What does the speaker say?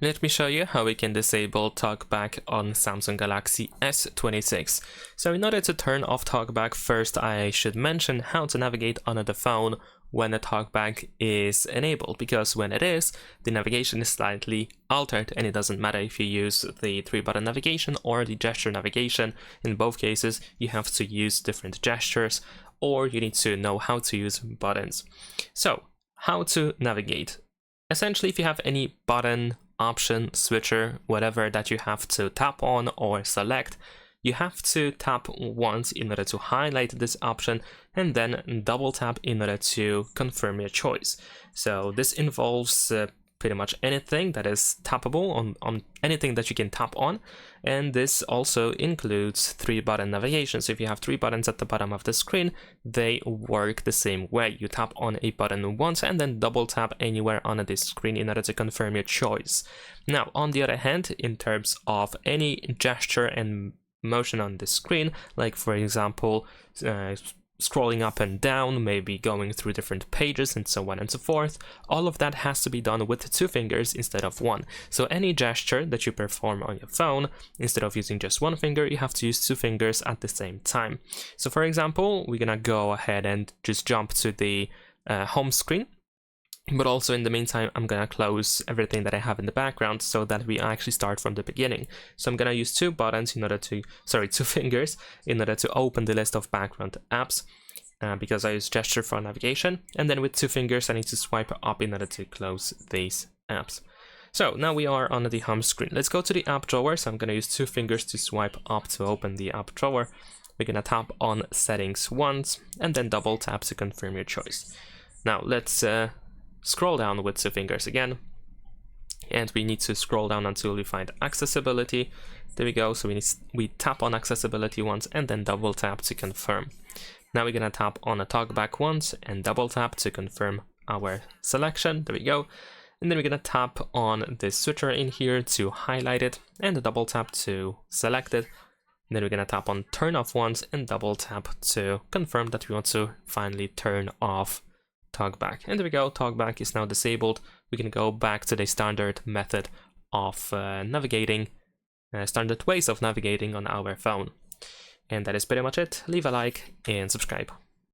Let me show you how we can disable TalkBack on Samsung Galaxy S26. So in order to turn off TalkBack, first I should mention how to navigate on the phone when the TalkBack is enabled, because when it is, the navigation is slightly altered, and it doesn't matter if you use the 3-button navigation or the gesture navigation. In both cases, you have to use different gestures, or you need to know how to use buttons. So, how to navigate? Essentially, if you have any button, option, switcher, whatever that you have to tap on or select, you have to tap once in order to highlight this option, and then double tap in order to confirm your choice. So this involves pretty much anything that is tappable on anything that you can tap on, and this also includes 3-button navigation. So if you have 3 buttons at the bottom of the screen, they work the same way. You tap on a button once and then double tap anywhere on this screen in order to confirm your choice. Now, on the other hand, in terms of any gesture and motion on the screen, like for example scrolling up and down, maybe going through different pages and so on and so forth, all of that has to be done with 2 fingers instead of 1. So any gesture that you perform on your phone, instead of using just 1 finger, you have to use 2 fingers at the same time. So for example, we're gonna go ahead and just jump to the home screen. But also in the meantime, I'm gonna close everything that I have in the background so that we actually start from the beginning. So I'm gonna use 2 buttons in order to, 2 fingers in order to open the list of background apps, because I use gesture for navigation. And then with 2 fingers, I need to swipe up in order to close these apps. So now we are on the home screen. Let's go to the app drawer. So I'm gonna use 2 fingers to swipe up to open the app drawer. We're gonna tap on settings once and then double tap to confirm your choice. Now let's scroll down with 2 fingers again, and we need to scroll down until we find accessibility. There we go. So we tap on accessibility once and then double tap to confirm. Now we're gonna tap on a TalkBack once and double tap to confirm our selection. There we go. And then we're gonna tap on the switcher in here to highlight it and double tap to select it. And then we're gonna tap on turn off once and double tap to confirm that we want to finally turn off TalkBack. And there we go, TalkBack is now disabled. We can go back to the standard method of navigating, standard ways of navigating on our phone. And that is pretty much it. Leave a like and subscribe.